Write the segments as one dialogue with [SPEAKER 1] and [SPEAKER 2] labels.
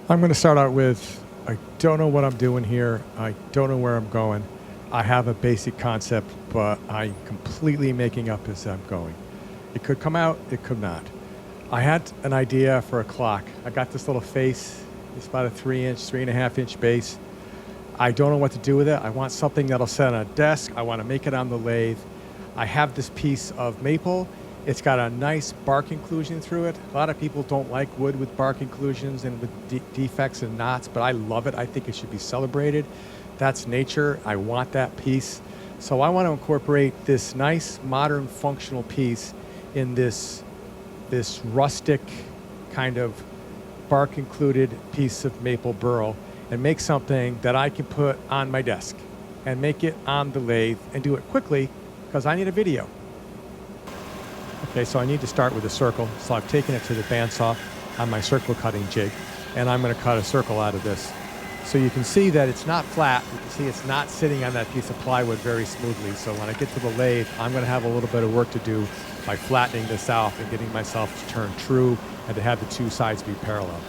[SPEAKER 1] I'm going to start out with, I don't know what I'm doing here. I don't know where I'm going. I have a basic concept, but I'm completely making up as I'm going. It could come out, it could not. I had an idea for a clock. I got this little face. It's about a 3-inch, 3.5-inch base. I don't know what to do with it. I want something that'll sit on a desk. I want to make it on the lathe. I have this piece of maple. It's got a nice bark inclusion through it. A lot of people don't like wood with bark inclusions and with defects and knots, but I love it. I think it should be celebrated. That's nature. I want that piece. So I want to incorporate this nice, modern, functional piece in this rustic kind of bark included piece of maple burl and make something that I can put on my desk and make it on the lathe and do it quickly because I need a video. Okay, so I need to start with a circle. So I've taken it to the bandsaw on my circle cutting jig, and I'm going to cut a circle out of this. So you can see that it's not flat. You can see it's not sitting on that piece of plywood very smoothly. So when I get to the lathe, I'm going to have a little bit of work to do by flattening this out and getting myself to turn true and to have the two sides be parallel.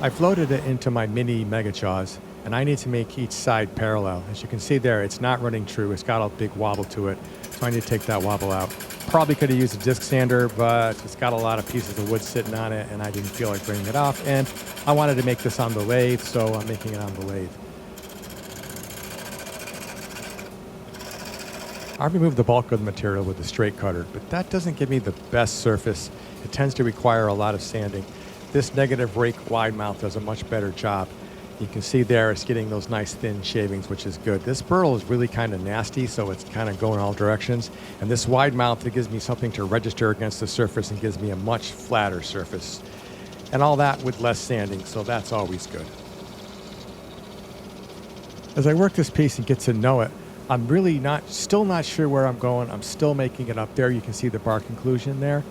[SPEAKER 1] I've loaded it into my mini mega jaws, and I need to make each side parallel. As you can see there, it's not running true. It's got a big wobble to it. So I need to take that wobble out. Probably could have used a disc sander, but it's got a lot of pieces of wood sitting on it, and I didn't feel like bringing it off. And I wanted to make this on the lathe, so I'm making it on the lathe. I removed the bulk of the material with a straight cutter, but that doesn't give me the best surface. It tends to require a lot of sanding. This negative rake wide mouth does a much better job. You can see there it's getting those nice thin shavings, which is good. This burl is really kind of nasty, so it's kind of going all directions. And this wide mouth, it gives me something to register against the surface and gives me a much flatter surface. And all that with less sanding, so that's always good. As I work this piece and get to know it, I'm really still not sure where I'm going. I'm still making it up. There you can see the bark inclusion there.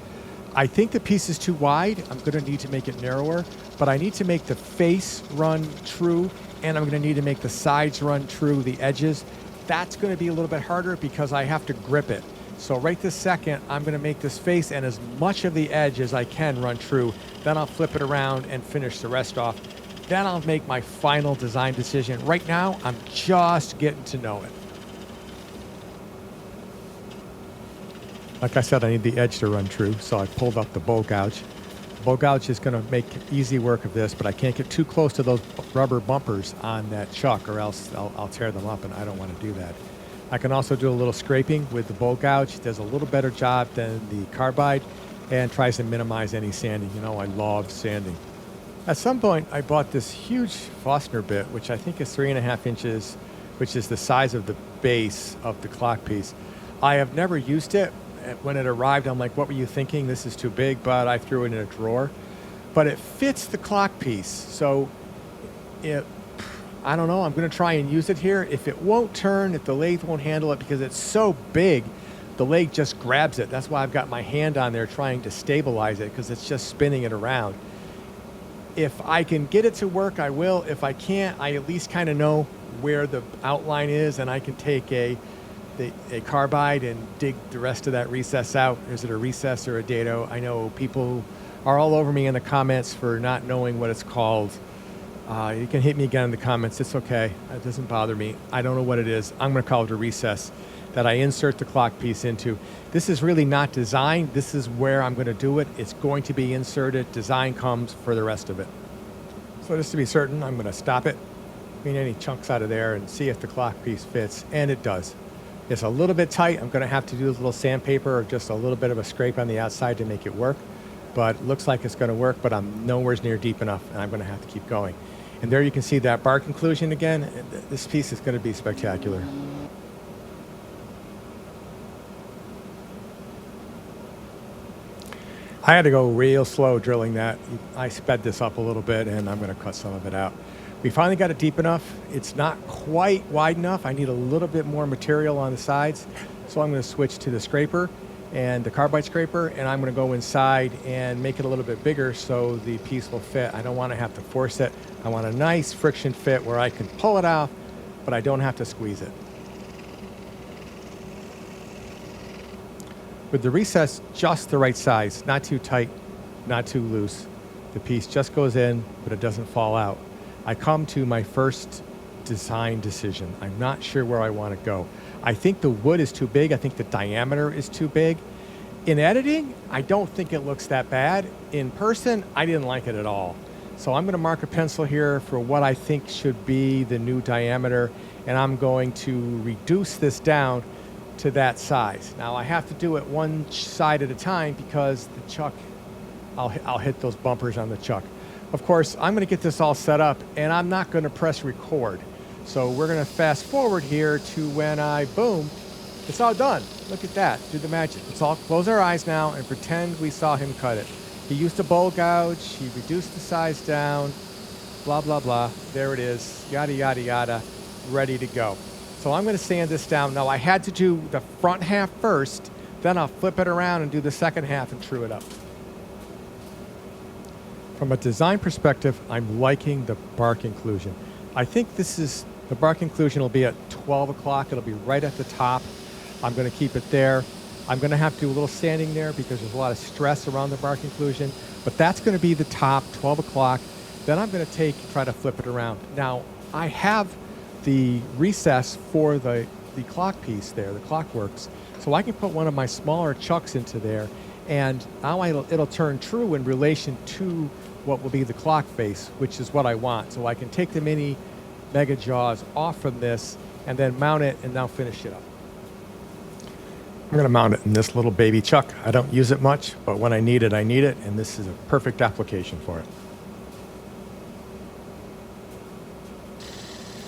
[SPEAKER 1] I think the piece is too wide. I'm going to need to make it narrower, but I need to make the face run true, and I'm going to need to make the sides run true, the edges. That's going to be a little bit harder because I have to grip it. So right this second, I'm going to make this face and as much of the edge as I can run true. Then I'll flip it around and finish the rest off. Then I'll make my final design decision. Right now, I'm just getting to know it. Like I said, I need the edge to run true, so I pulled up the bowl gouge. The bowl gouge is going to make easy work of this, but I can't get too close to those rubber bumpers on that chuck or else I'll tear them up, and I don't want to do that. I can also do a little scraping with the bowl gouge. It does a little better job than the carbide and tries to minimize any sanding. You know, I love sanding. At some point, I bought this huge Forstner bit, which I think is 3.5 inches, which is the size of the base of the clock piece. I have never used it. When it arrived, I'm like, what were you thinking? This is too big, but I threw it in a drawer. But it fits the clock piece. So I don't know, I'm gonna try and use it here. If it won't turn, if the lathe won't handle it because it's so big, the lathe just grabs it. That's why I've got my hand on there trying to stabilize it because it's just spinning it around. If I can get it to work, I will. If I can't, I at least kind of know where the outline is and I can take a carbide and dig the rest of that recess out. Is it a recess or a dado? I know people are all over me in the comments for not knowing what it's called. You can hit me again in the comments. It's okay. It doesn't bother me. I don't know what it is. I'm going to call it a recess that I insert the clock piece into. This is really not designed. This is where I'm going to do it. It's going to be inserted. Design comes for the rest of it. So just to be certain, I'm going to stop it, clean any chunks out of there, and see if the clock piece fits. And it does. It's a little bit tight. I'm going to have to do a little sandpaper or just a little bit of a scrape on the outside to make it work. But it looks like it's going to work, but I'm nowhere near deep enough, and I'm going to have to keep going. And there you can see that bark inclusion again. This piece is going to be spectacular. I had to go real slow drilling that. I sped this up a little bit, and I'm going to cut some of it out. We finally got it deep enough. It's not quite wide enough. I need a little bit more material on the sides. So I'm going to switch to the scraper and the carbide scraper, and I'm going to go inside and make it a little bit bigger so the piece will fit. I don't want to have to force it. I want a nice friction fit where I can pull it off, but I don't have to squeeze it. With the recess just the right size, not too tight, not too loose. The piece just goes in, but it doesn't fall out. I come to my first design decision. I'm not sure where I want to go. I think the wood is too big. I think the diameter is too big. In editing, I don't think it looks that bad. In person, I didn't like it at all. So I'm going to mark a pencil here for what I think should be the new diameter, and I'm going to reduce this down to that size. Now I have to do it one side at a time because the chuck, I'll hit those bumpers on the chuck. Of course, I'm going to get this all set up, and I'm not going to press record. So we're going to fast forward here to when I boom. It's all done. Look at that. Do the magic. Let's all close our eyes now and pretend we saw him cut it. He used a bowl gouge. He reduced the size down. Blah, blah, blah. There it is. Yada, yada, yada. Ready to go. So I'm going to sand this down. Now, I had to do the front half first. Then I'll flip it around and do the second half and true it up. From a design perspective, I'm liking the bark inclusion. I think the bark inclusion will be at 12 o'clock. It'll be right at the top. I'm going to keep it there. I'm going to have to do a little sanding there because there's a lot of stress around the bark inclusion. But that's going to be the top, 12 o'clock. Then I'm going to try to flip it around. Now, I have the recess for the clock piece there, the clockworks. So I can put one of my smaller chucks into there, and now it'll turn true in relation to what will be the clock face, which is what I want. So I can take the mini mega jaws off from this and then mount it and now finish it up. I'm going to mount it in this little baby chuck. I don't use it much, but when I need it, and this is a perfect application for it.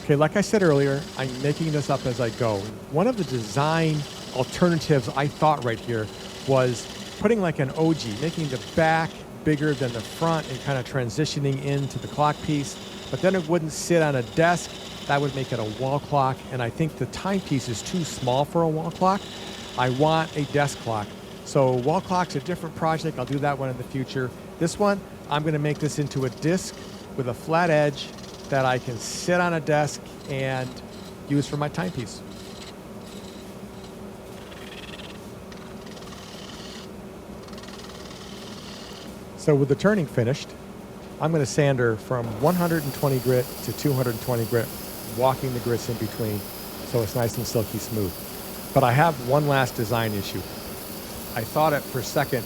[SPEAKER 1] Okay, like I said earlier, I'm making this up as I go. One of the design alternatives I thought right here was putting like an OG, making the back bigger than the front and kind of transitioning into the clock piece, but then it wouldn't sit on a desk. That would make it a wall clock, and I think the timepiece is too small for a wall clock. I want a desk clock. So wall clock's a different project. I'll do that one in the future. This one, I'm going to make this into a disc with a flat edge that I can sit on a desk and use for my timepiece. So with the turning finished, I'm going to sand her from 120 grit to 220 grit, walking the grits in between so it's nice and silky smooth. But I have one last design issue. I thought it for a second,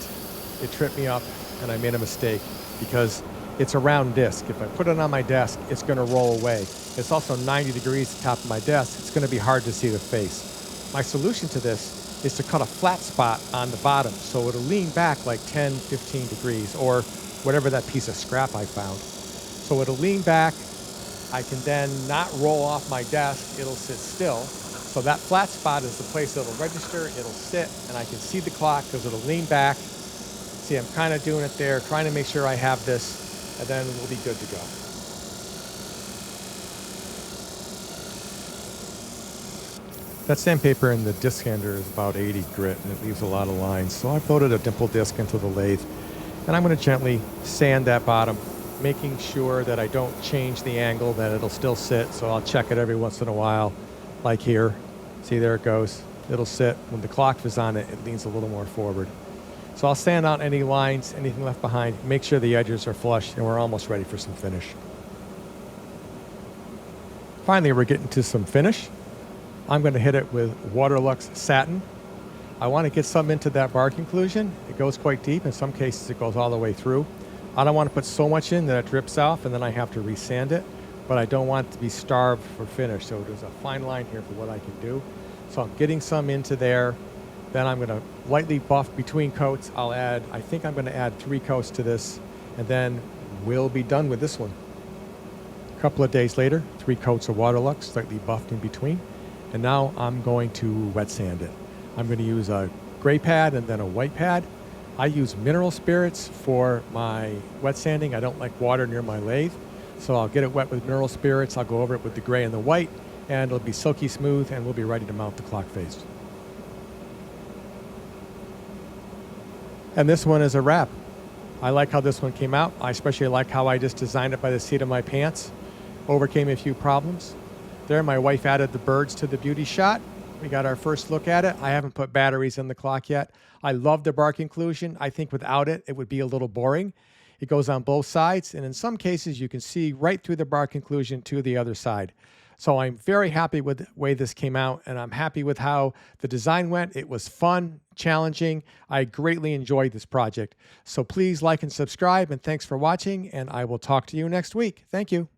[SPEAKER 1] it tripped me up, and I made a mistake because it's a round disc. If I put it on my desk, it's going to roll away. It's also 90 degrees at the top of my desk. It's going to be hard to see the face. My solution to this is to cut a flat spot on the bottom so it'll lean back like 10, 15 degrees or whatever that piece of scrap I found. So it'll lean back. I can then not roll off my desk. It'll sit still. So that flat spot is the place that'll register. It'll sit, and I can see the clock because it'll lean back. See, I'm kind of doing it there, trying to make sure I have this, and then we'll be good to go. That sandpaper in the disc sander is about 80 grit, and it leaves a lot of lines. So I've loaded a dimple disc into the lathe, and I'm going to gently sand that bottom, making sure that I don't change the angle, that it'll still sit. So I'll check it every once in a while, like here. See, there it goes. It'll sit. When the clock is on it, it leans a little more forward. So I'll sand out any lines, anything left behind, make sure the edges are flush, and we're almost ready for some finish. Finally, we're getting to some finish. I'm going to hit it with Waterlux Satin. I want to get some into that bark inclusion. It goes quite deep. In some cases, it goes all the way through. I don't want to put so much in that it drips off, and then I have to resand it. But I don't want it to be starved for finish. So there's a fine line here for what I can do. So I'm getting some into there. Then I'm going to lightly buff between coats. I think I'm going to add 3 coats to this, and then we'll be done with this one. A couple of days later, 3 coats of Waterlux, slightly buffed in between. And now I'm going to wet sand it. I'm going to use a gray pad and then a white pad. I use mineral spirits for my wet sanding. I don't like water near my lathe. So I'll get it wet with mineral spirits. I'll go over it with the gray and the white, and it'll be silky smooth, and we'll be ready to mount the clock face. And this one is a wrap. I like how this one came out. I especially like how I just designed it by the seat of my pants. Overcame a few problems. There, my wife added the birds to the beauty shot. We got our first look at it. I haven't put batteries in the clock yet. I love the bark inclusion. I think without it, it would be a little boring. It goes on both sides, and in some cases, you can see right through the bark inclusion to the other side. So I'm very happy with the way this came out, and I'm happy with how the design went. It was fun, challenging. I greatly enjoyed this project. So please like and subscribe, and thanks for watching, and I will talk to you next week. Thank you.